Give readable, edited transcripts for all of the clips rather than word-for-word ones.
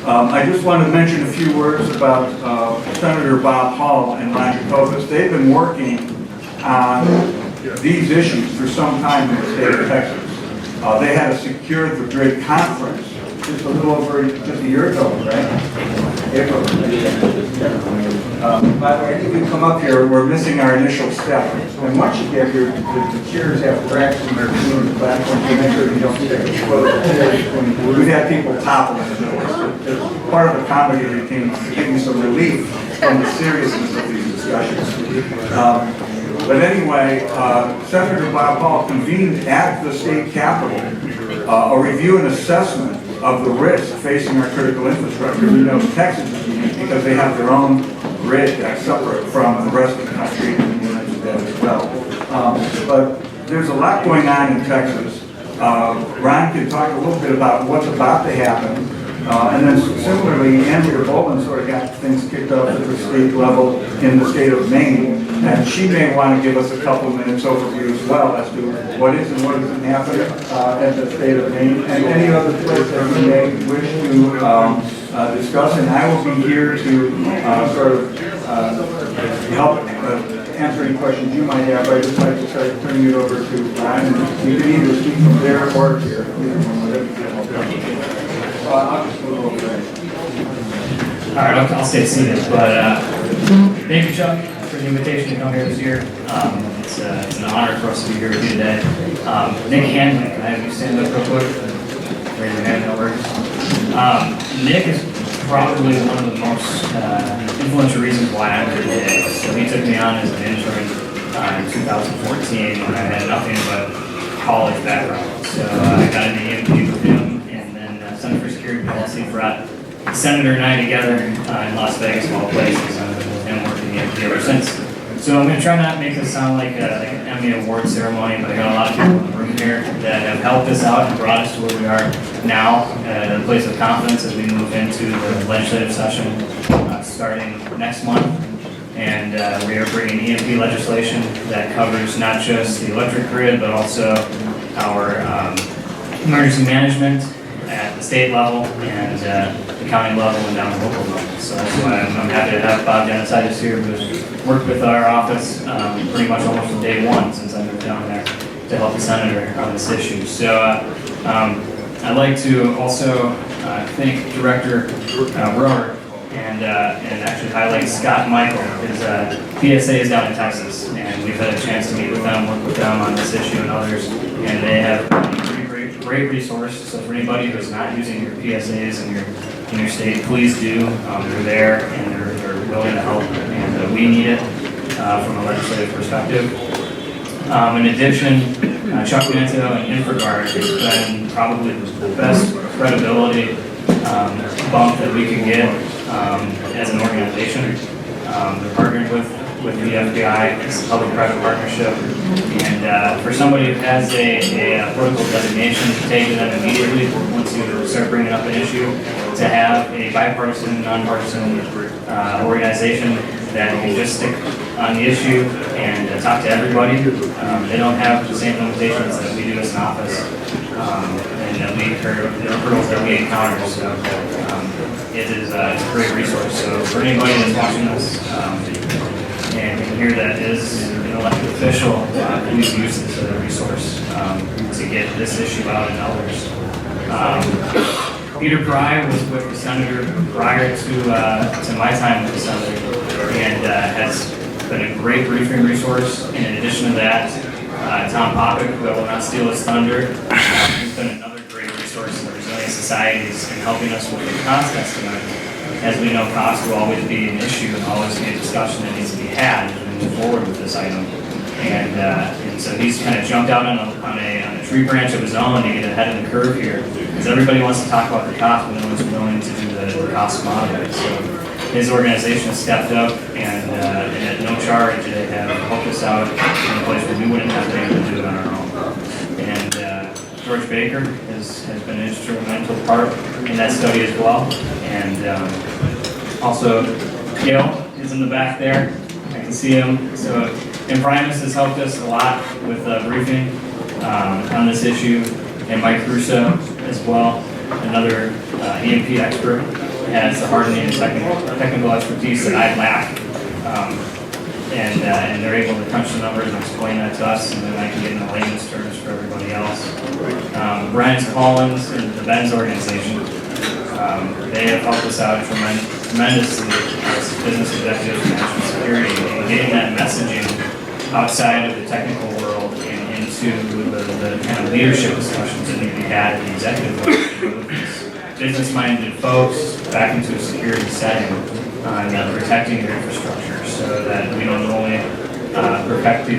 I just want to mention a few words about Senator Bob Hall and Ron Jacobus. They've been working on these issues for some time in the state of Texas. They had a Secure the Grid conference just a little over just a year ago, right? April. By the way, if you come up here, we're missing our initial step. And once you get here, the chairs have cracks in their between the platform to make sure you don't stick a foot. We've had people toppling the middle. It's part of the comedy routine to give you some relief from the seriousness of these discussions. But anyway, Senator Bob Hall convened at the state capitol a review and assessment of the risk facing our critical infrastructure. We know Texas is unique because they have their own grid that's separate from the rest of the country, and you mentioned that as well. But there's a lot going on in Texas. Ron can talk a little bit about what's about to happen. And then similarly, Andrea Bowman sort of got things kicked off at the state level in the state of Maine, and she may want to give us a couple minutes overview as well as to what is and what isn't happening at the state of Maine, and any other place that you may wish to discuss. And I will be here to sort of help answer any questions you might have. I'd just like to start turning it over to Ron, and you can either speak from there or here. I'll just move over there. All right, I'll stay seated. But thank you, Chuck, for the invitation to come here this year. It's an honor for us to be here with you today. Nick Hanley, can I have you stand up real quick? Raise your hand, that works. Nick is probably one of the most influential reasons why I'm here today. So he took me on as an intern in 2014 when I had nothing but college background. So I got an EMP with him, and then Center for Security Policy brought the Senator and I together in Las Vegas, of all places, and with him working the EMP ever since. So I'm going to try not to make this sound like an Emmy Award ceremony, but I got a lot of people in the room here that have helped us out and brought us to where we are now, at a place of confidence as we move into the legislative session starting next month. And we are bringing EMP legislation that covers not just the electric grid, but also our emergency management at the state level and the county level and down the local level. So that's why I'm happy to have Bob Genocides here, who's worked with our office pretty much almost from day one since I moved down there to help the senator on this issue. So I'd like to also thank Director Breor and actually highlight Scott Michael. His PSA is down in Texas, and we've had a chance to meet with them, work with them on this issue and others, and they have a great resource. So for anybody who's not using your PSAs in your state, please do. They're there and they're willing to help, and we need it from a legislative perspective. In addition, Chuck Manto and InfraGuard has been probably the best credibility bump that we could get as an organization. They're partnered with the FBI. It's a public-private partnership, and for somebody who has a political designation, take them immediately once you start bringing up an issue, to have a bipartisan, nonpartisan organization that can just stick on the issue and talk to everybody. They don't have the same limitations that we do as an office, and that we the hurdles that we encounter. So it is a great resource. So for anybody that's watching this and can hear that is an elected official, please use this as a resource to get this issue out and others. Peter Pry was with the senator prior to my time with the senator, and has been a great briefing resource. And in addition to that, Tom Popick, who I will not steal his thunder, has been another great resource in the Resilient Societies in helping us with the cost estimate. As we know, cost will always be an issue and always be a discussion that needs to be had as we move forward with this item. And so he's kind of jumped out on a tree branch of his own to get ahead of the curve here, because everybody wants to talk about the cost, but no one's willing to do the cost modeling. So his organization has stepped up, and at no charge, they have helped us out in a place where we wouldn't have been able to do it on our own. And George Baker has been an instrumental part in that study as well. And also, Gail is in the back there. I can see him. So, and Primus has helped us a lot with briefing on this issue, and Mike Russo as well, another EMP expert. has the hardening and technical expertise that I lack. And they're able to crunch the numbers and explain that to us, and then I can get into layman's terms for everybody else. Brian Collins and the Benz organization, they have helped us out tremendously as business executives and national security, and getting that messaging outside of the technical world and into the kind of leadership discussions that need to be had at the executive level. Business-minded folks back into a security setting and protecting their infrastructure so that we don't only protect the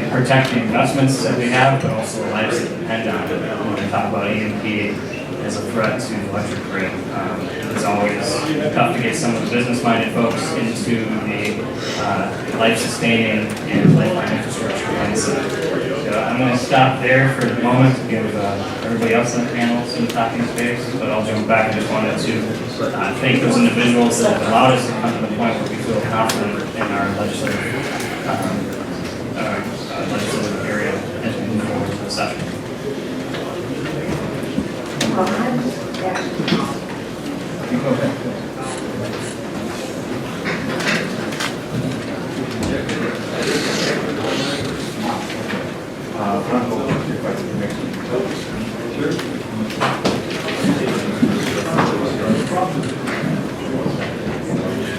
investments that we have, but also the lives that depend on it. When we talk about EMP as a threat to the electric grid, it's always tough to get some of the business-minded folks into the life-sustaining and lifeline infrastructure mindset. So I'm going to stop there for the moment to give everybody else on the panel some talking space, but I'll jump back. I just wanted to thank those individuals that have allowed us to come to the point where we feel confident in our legislative area as we move forward with the session.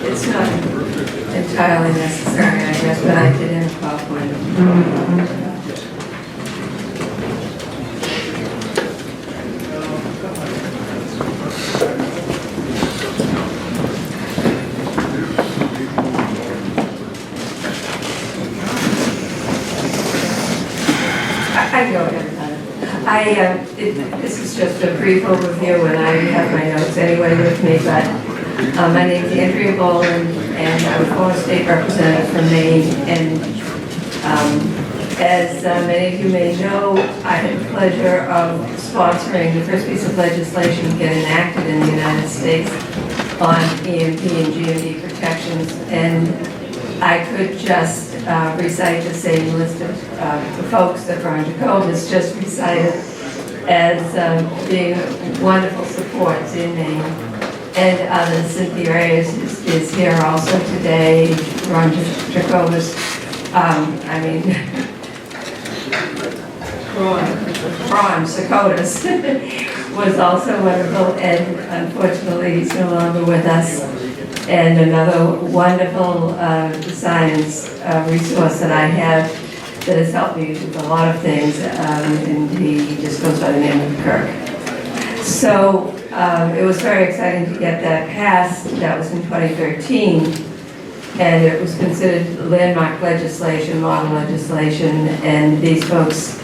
It's not entirely necessary, I guess, but I did have a PowerPoint. I go ahead. This is just a brief overview, and I have my notes anyway with me, but my name is Andrea Boland, and I'm a former state representative from Maine, and as many of you may know, I had the pleasure of sponsoring the first piece of legislation to get enacted in the United States on EMP and GMP protections, and I could just recite the same list of the folks that Ron Jacobus just recited as being wonderful supports in Maine. And others, Cynthia Reyes is here also today, Ron Jacobus, Ron Sakotis was also wonderful, and unfortunately he's no longer with us. And another wonderful science resource that I have that has helped me with a lot of things, and he just goes by the name of Kirk. So it was very exciting to get that passed. That was in 2013, and it was considered landmark legislation, model legislation, and these folks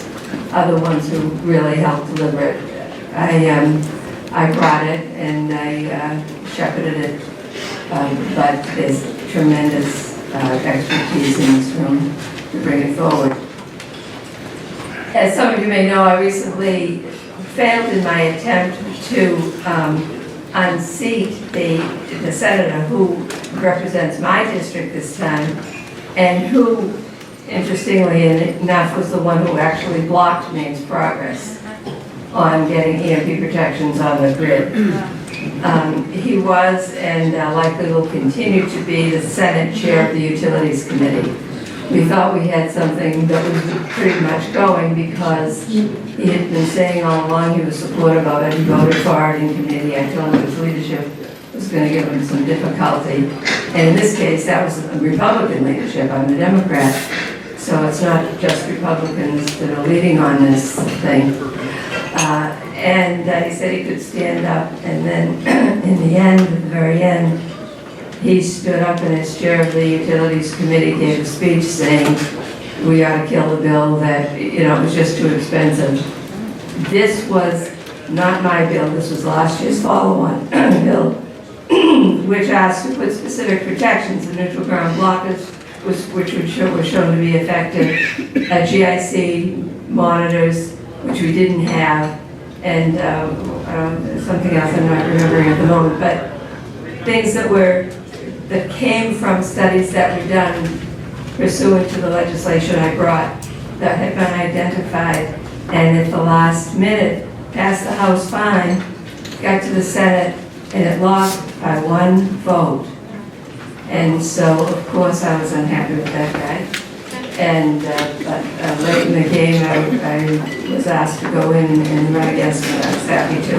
are the ones who really helped deliver it. I brought it and I shepherded it, but there's tremendous expertise in this room to bring it forward. As some of you may know, I recently failed in my attempt to unseat the senator who represents my district this time, and who, interestingly enough, was the one who actually blocked Maine's progress on getting EMP protections on the grid. He was, and likely will continue to be, the Senate chair of the Utilities Committee. We thought we had something that was pretty much going because he had been saying all along he was supportive of it. He voted for it in committee. I told him his leadership was going to give him some difficulty. And in this case, that was Republican leadership. I'm a Democrat. So it's not just Republicans that are leading on this thing. And he said he could stand up. And then in the end, at the very end, he stood up and as chair of the Utilities Committee gave a speech saying, we ought to kill the bill, that, it was just too expensive. This was not my bill, this was last year's follow-on bill, which asked to put specific protections in neutral ground blockers, which were shown to be effective, GIC monitors, which we didn't have, and something else I'm not remembering at the moment, but things that came from studies that were done pursuant to the legislation I brought that had been identified, and at the last minute passed the House fine, got to the Senate, and it lost by 1 vote. And so, of course, I was unhappy with that guy. And but late in the game, I was asked to go in and run against him. I was happy to,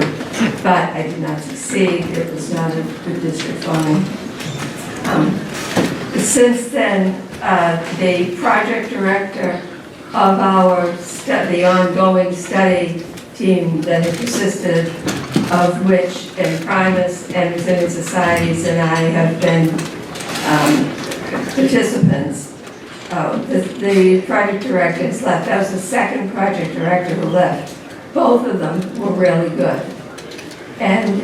but I did not succeed. It was not a good district for me. Since then, the project director of our the ongoing study team that has persisted, of which Primus and Resilient Societies and I have been participants. The project director has left. That was the second project director who left. Both of them were really good. And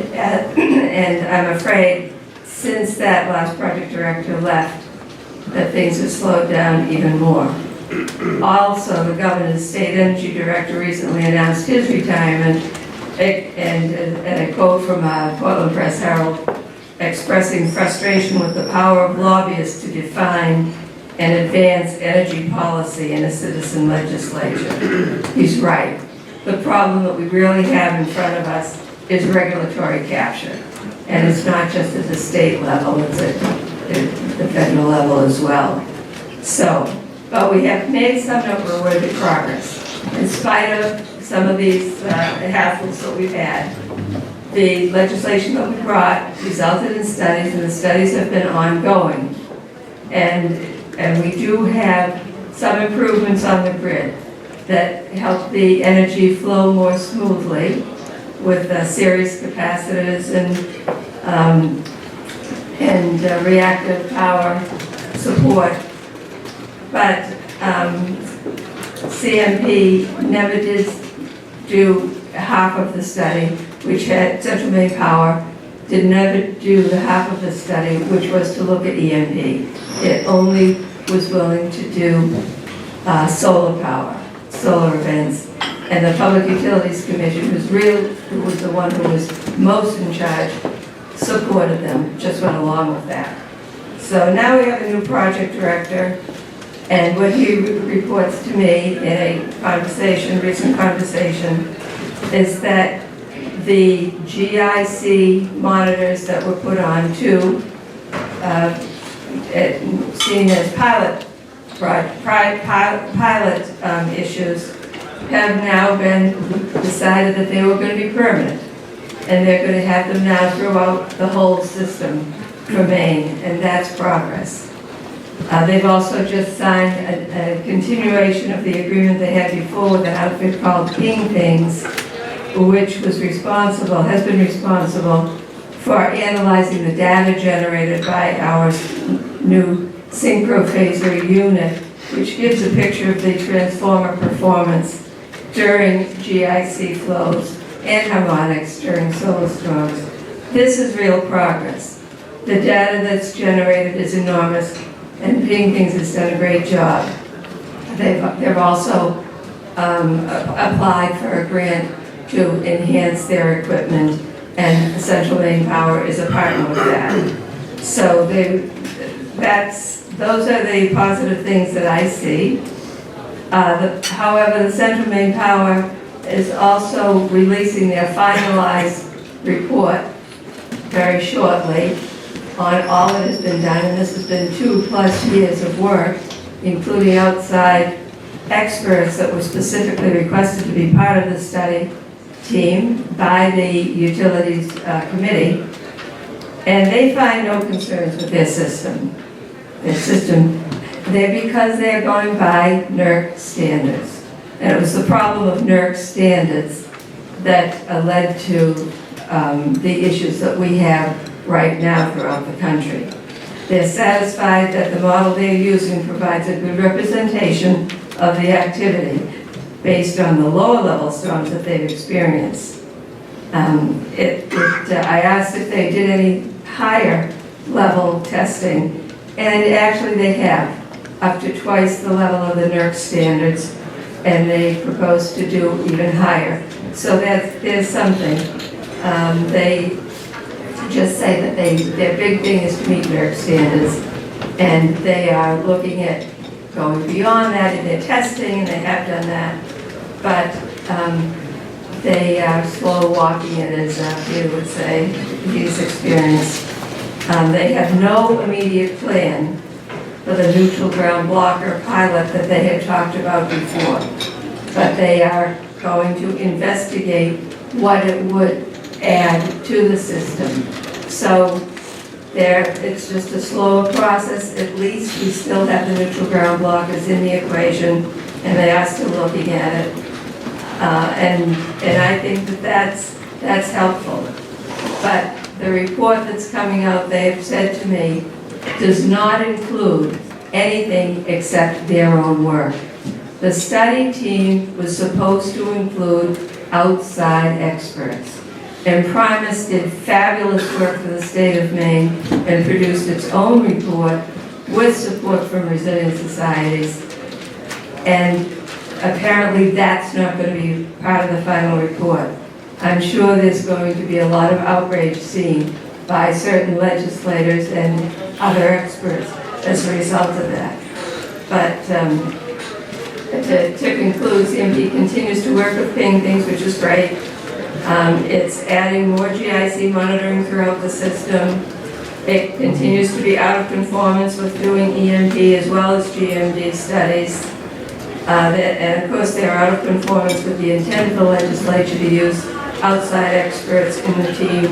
I'm afraid since that last project director left, that things have slowed down even more. Also, the governor's state energy director recently announced his retirement, and a quote from Portland Press Herald expressing frustration with the power of lobbyists to define and advance energy policy in a citizen legislature. He's right. The problem that we really have in front of us is regulatory capture. And it's not just at the state level, it's at the federal level as well. So, but we have made some noteworthy progress. In spite of some of these hassles that we've had, the legislation that we brought resulted in studies, and the studies have been ongoing. And we do have some improvements on the grid that help the energy flow more smoothly with series capacitors and reactive power support. But CMP never did do half of the study, which had Central Maine Power, did never do the half of the study, which was to look at EMP. It only was willing to do solar power, solar events. And the Public Utilities Commission, who was the one who was most in charge, supported them, just went along with that. So now we have a new project director, and what he reports to me in a conversation, recent conversation, is that the GIC monitors that were put on seen as pilot issues, have now been decided that they were going to be permanent, and they're going to have them now throughout the whole system for Maine, and that's progress. They've also just signed a continuation of the agreement they had before with an outfit called King Things, which has been responsible for analyzing the data generated by our new synchrophaser unit, which gives a picture of the transformer performance during GIC flows and harmonics during solar storms. This is real progress. The data that's generated is enormous, and Ping Things has done a great job. They've also applied for a grant to enhance their equipment, and Central Maine Power is a partner with that. So those are the positive things that I see. However, the Central Maine Power is also releasing their finalized report very shortly on all that has been done, and this has been 2+ years of work, including outside experts that were specifically requested to be part of the study team by the Utilities Committee, and they find no concerns with their system. Because they're going by NERC standards. And it was the problem of NERC standards that led to the issues that we have right now throughout the country. They're satisfied that the model they're using provides a good representation of the activity based on the lower level storms that they've experienced. I asked if they did any higher level testing, and actually they have, up to twice the level of the NERC standards, and they propose to do even higher. So there's something. They just say that their big thing is to meet NERC standards, and they are looking at going beyond that in their testing, and they have done that. But They are slow walking it, as Peter would say, he's experienced. They have no immediate plan for the neutral ground blocker pilot that they had talked about before. But they are going to investigate what it would add to the system. So it's just a slower process. At least we still have the neutral ground blockers in the equation, and they are still looking at it. And I think that's helpful. But the report that's coming out, they've said to me, does not include anything except their own work. The study team was supposed to include outside experts. And Primus did fabulous work for the state of Maine and produced its own report with support from resilient societies. And apparently that's not going to be part of the final report. I'm sure there's going to be a lot of outrage seen by certain legislators and other experts as a result of that. But to conclude, CMP continues to work with ping things, which is great. It's adding more GIC monitoring throughout the system. It continues to be out of conformance with doing EMP as well as GMD studies. And of course, they're out of conformance with the intent of the legislature to use outside experts in the team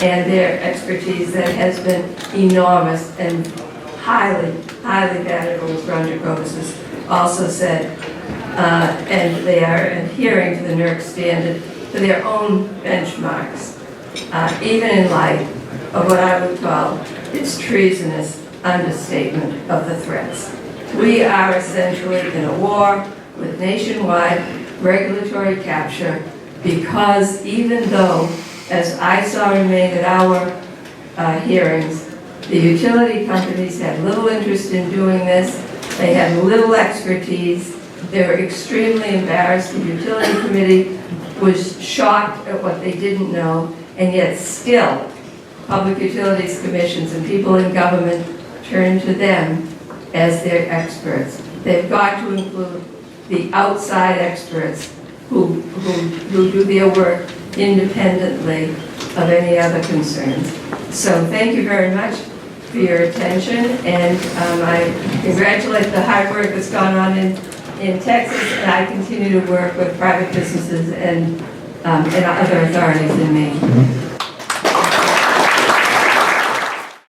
and their expertise that has been enormous and highly valuable, as Ron Jacobus has also said. And they are adhering to the NERC standard for their own benchmarks, even in light of what I would call its treasonous understatement of the threats. We are essentially in a war with nationwide regulatory capture because even though, as I saw in Maine at our hearings, the utility companies had little interest in doing this, they had little expertise, they were extremely embarrassed, the utility committee was shocked at what they didn't know, and yet still, public utilities commissions and people in government turned to them as their experts. They've got to include the outside experts who do their work independently of any other concerns. So thank you very much for your attention, and I congratulate the hard work that's gone on in Texas, and I continue to work with private businesses and other authorities in Maine.